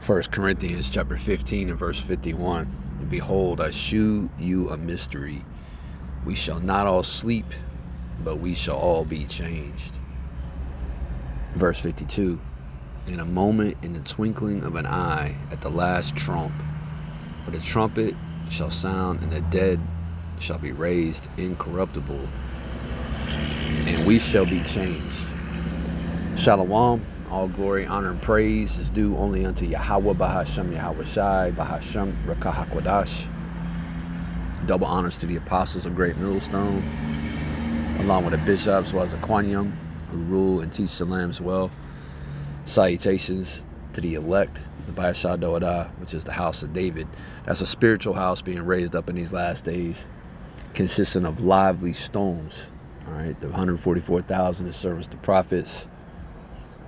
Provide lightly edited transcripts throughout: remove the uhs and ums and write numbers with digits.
1 Corinthians chapter 15 and verse 51. And behold, I shew you a mystery. We shall not all sleep, but we shall all be changed. Verse 52. In a moment, in the twinkling of an eye, at the last trump. For the trumpet shall sound, and the dead shall be raised incorruptible, and we shall be changed. Shalom. All glory, honor, and praise is due only unto Yahweh, Bahashem, Yahweh Shai, Bahashem, Rakah HaKodash. Double honors to the apostles of Great Millstone, along with the bishops, as well as the Quanyam, who rule and teach the lambs well. Salutations to the elect, the Baashah Doadah, which is the house of David. That's a spiritual house being raised up in these last days, consisting of lively stones. All right, the 144,000 is servants to prophets,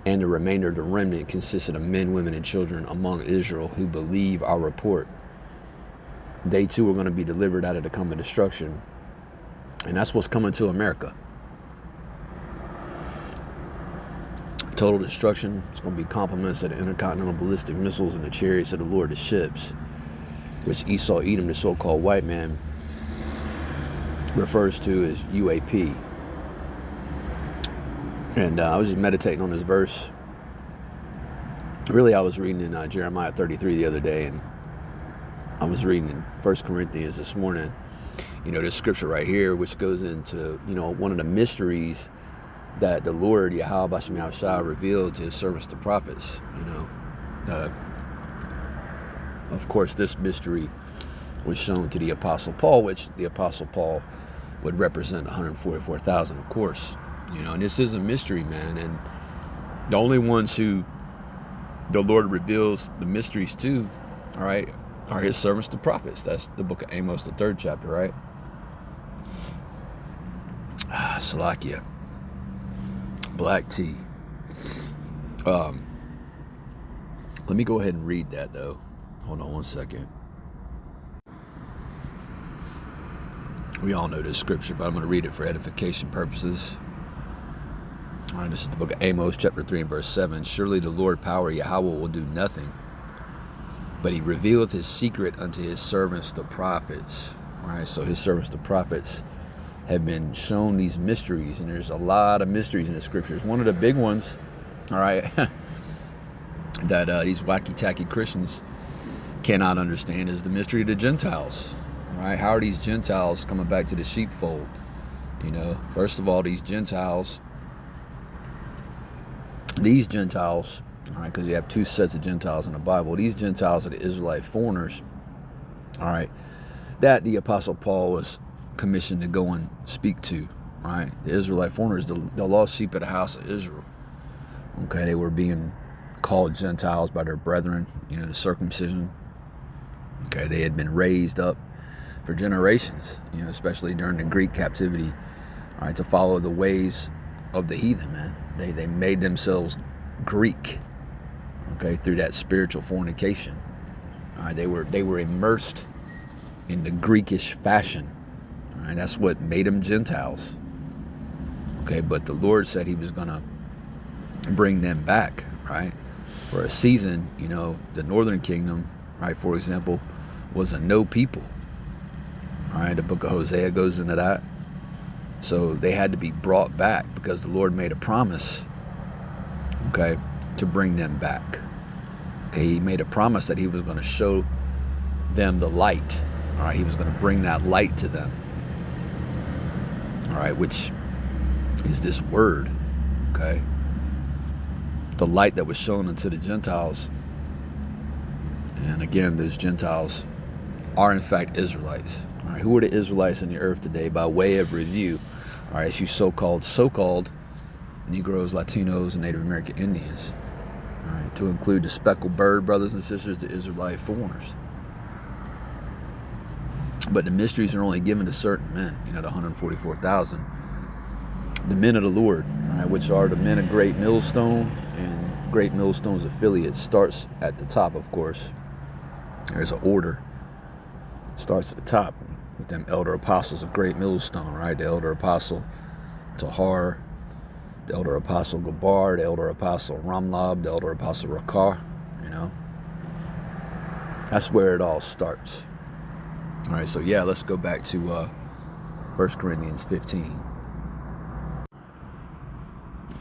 and the remainder of the remnant consisted of men, women, and children among Israel who believe our report. They too are going to be delivered out of the coming destruction, and that's what's coming to America. Total destruction. It's going to be compliments of the intercontinental ballistic missiles and the chariots of the Lord of ships, which Esau Edom, the so-called white man, refers to as UAP. And I was just meditating on this verse. Really, I was reading in Jeremiah 33 the other day, and I was reading in 1 Corinthians this morning. You know, this scripture right here, which goes into, you know, one of the mysteries that the Lord, Yahweh Bashem Yahushua, revealed to his servants, the prophets. You know, of course, this mystery was shown to the Apostle Paul, which the Apostle Paul would represent 144,000, of course. You know, and this is a mystery, man. And the only ones who the Lord reveals the mysteries to, all right, are his servants, the prophets. That's the book of Amos, the 3rd chapter, right? Salakia. Black tea. Let me go ahead and read that, though. Hold on one second. We all know this scripture, but I'm going to read it for edification purposes. All right, this is the book of Amos, chapter 3 and verse 7. Surely the Lord power, Yahweh, will do nothing, but he revealeth his secret unto his servants, the prophets. All right, so his servants, the prophets, have been shown these mysteries, and there's a lot of mysteries in the scriptures. One of the big ones, all right, that these wacky-tacky Christians cannot understand is the mystery of the Gentiles. All right, how are these Gentiles coming back to the sheepfold? You know, first of all, these Gentiles, all right, because you have two sets of Gentiles in the Bible. These Gentiles are the Israelite foreigners, all right, that the Apostle Paul was commissioned to go and speak to, right? The Israelite foreigners, the lost sheep of the house of Israel. Okay, they were being called Gentiles by their brethren, you know, the circumcision. Okay, they had been raised up for generations, you know, especially during the Greek captivity, all right, to follow the ways of the heathen, man. They made themselves Greek, okay, through that spiritual fornication. All right, they were immersed in the Greekish fashion. All right, that's what made them Gentiles. Okay, but the Lord said he was going to bring them back, right? For a season, you know, the northern kingdom, right, for example, was a no people. All right, the book of Hosea goes into that. So they had to be brought back because the Lord made a promise, okay, to bring them back. Okay, he made a promise that he was going to show them the light. All right, he was going to bring that light to them. All right, which is this word, okay? The light that was shown unto the Gentiles. And again, those Gentiles are in fact Israelites. All right, who are the Israelites in the earth today? By way of review, all right, it's you so-called Negroes, Latinos, and Native American Indians. All right, to include the speckled bird brothers and sisters, the Israelite foreigners. But the mysteries are only given to certain men, you know, the 144,000. The men of the Lord, all right, which are the men of Great Millstone and Great Millstone's affiliates. Starts at the top, of course. There's an order. Starts at the top with them elder apostles of Great Millstone, right? The elder apostle Tahar, the elder apostle Gabar, the elder apostle Ramlab, the elder apostle Rakar, you know. That's where it all starts. All right, so yeah, let's go back to 1 Corinthians 15.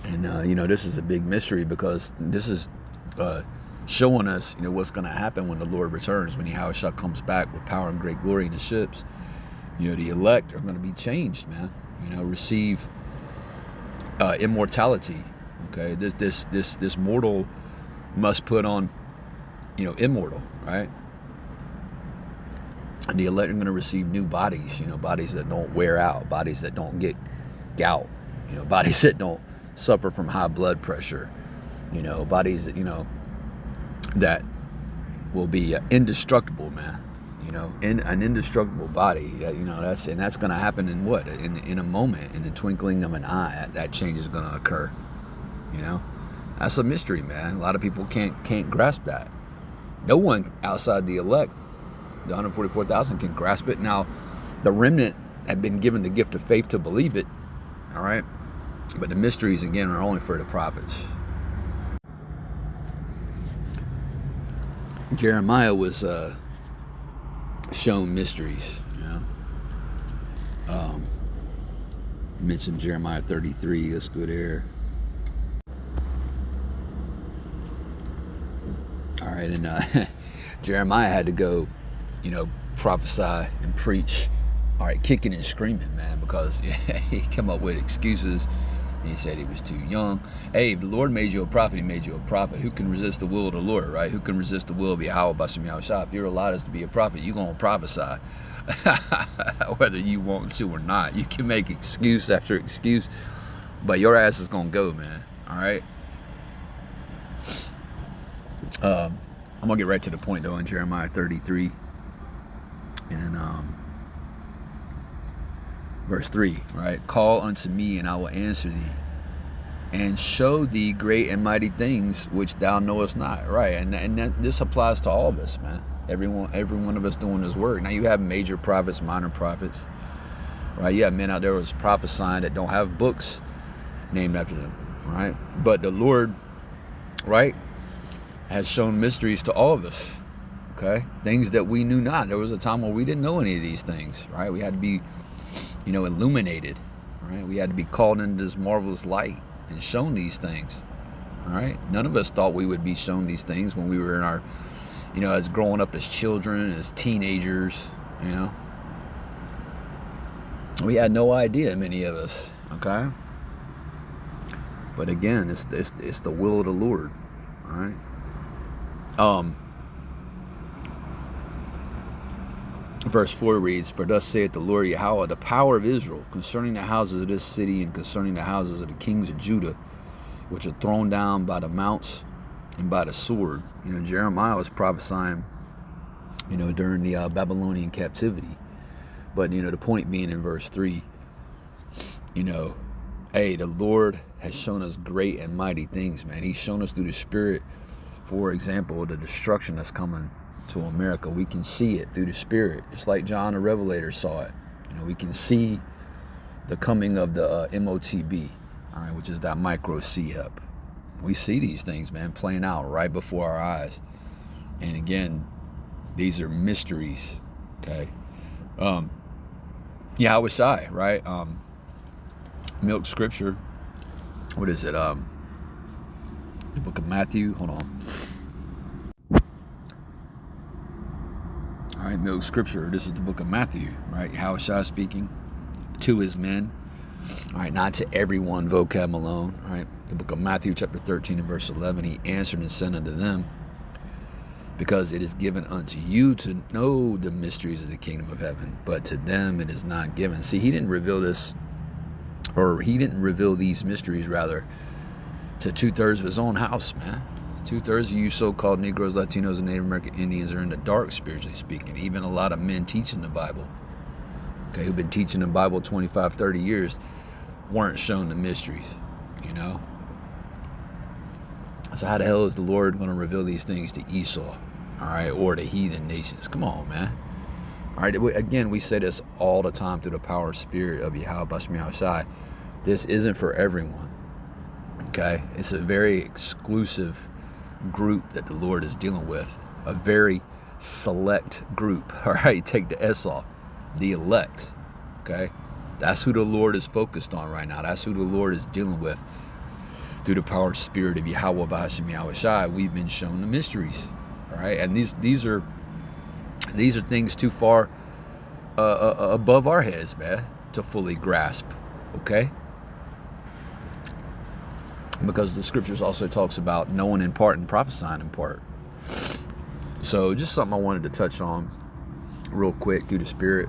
And, this is a big mystery because this is showing us, what's going to happen when the Lord returns, when Yahushua comes back with power and great glory in the ships. The elect are going to be changed, man. Receive immortality. Okay, this mortal must put on, immortal, right? And the elect are going to receive new bodies, bodies that don't wear out, bodies that don't get gout, bodies that don't suffer from high blood pressure, bodies that, that will be indestructible, man. In an indestructible body, that's going to happen in what? In a moment, in the twinkling of an eye, that change is going to occur. That's a mystery, man. A lot of people can't grasp that. No one outside the elect, the 144,000, can grasp it. Now, the remnant have been given the gift of faith to believe it. All right, but the mysteries again are only for the prophets. Jeremiah was shown mysteries. Mentioned Jeremiah 33. Let's go there. All right, and Jeremiah had to go, prophesy and preach. All right, kicking and screaming, man, because he came up with excuses. He said he was too young. Hey, if the Lord made you a prophet, he made you a prophet. Who can resist the will of the Lord, right? Who can resist the will of Yahweh Bashem Yahushua? If you're allowed to be a prophet, you're going to prophesy. Whether you want to or not. You can make excuse after excuse, but your ass is going to go, man. All right? I'm going to get right to the point, though, in Jeremiah 33. And verse 3, right? Call unto me, and I will answer thee, and show thee great and mighty things which thou knowest not, right? And this applies to all of us, man. Every one of us doing this work. Now, you have major prophets, minor prophets, right? You have men out there who's prophesying that don't have books named after them, right? But the Lord, right, has shown mysteries to all of us, okay? Things that we knew not. There was a time where we didn't know any of these things, right? We had to be, illuminated, right? We had to be called into this marvelous light and shown these things, all right? None of us thought we would be shown these things when we were in our, as growing up as children, as teenagers, We had no idea, many of us, okay? But again, it's the will of the Lord, all right? Verse 4 reads, For thus saith the Lord Yahweh, the power of Israel, concerning the houses of this city and concerning the houses of the kings of Judah, which are thrown down by the mounts and by the sword. Jeremiah was prophesying, during the Babylonian captivity. But, the point being in verse 3, hey, the Lord has shown us great and mighty things, man. He's shown us through the Spirit, for example, the destruction that's coming to America. We can see it through the Spirit, just like John the Revelator saw it. We can see the coming of the MOTB, all right, which is that micro CHEP. We see these things, man, playing out right before our eyes. And again, these are mysteries, okay? Yahushua, right? Milk scripture. What is it? The book of Matthew. Hold on. All right, milk scripture. This is the book of Matthew, right? Yahushua speaking to his men. All right, not to everyone, vocab alone, right? The book of Matthew, chapter 13 and verse 11, he answered and said unto them, because it is given unto you to know the mysteries of the kingdom of heaven, but to them it is not given. See, he didn't reveal this, or he didn't reveal these mysteries, rather, to 2/3 of his own house, man. 2/3 of you so-called Negroes, Latinos, and Native American Indians are in the dark, spiritually speaking. Even a lot of men teaching the Bible, okay, who've been teaching the Bible 25, 30 years, weren't shown the mysteries, So how the hell is the Lord going to reveal these things to Esau, all right, or the heathen nations? Come on, man. All right, again, we say this all the time through the power of spirit of Yahweh Bashem Yahushua. This isn't for everyone, okay? It's a very exclusive group that the Lord is dealing with, a very select group. All right, take the S off. The elect. Okay, that's who the Lord is focused on right now. That's who the Lord is dealing with through the power of Spirit of Yahweh B'Hashem Yahweh Shai. We've been shown the mysteries. All right, and these are things too far above our heads, man, to fully grasp. Okay, because the scriptures also talks about knowing in part and prophesying in part. So just something I wanted to touch on real quick through the Spirit.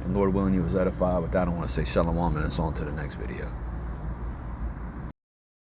And Lord willing, you was edified. With that, I want to say shalom, and it's on to the next video.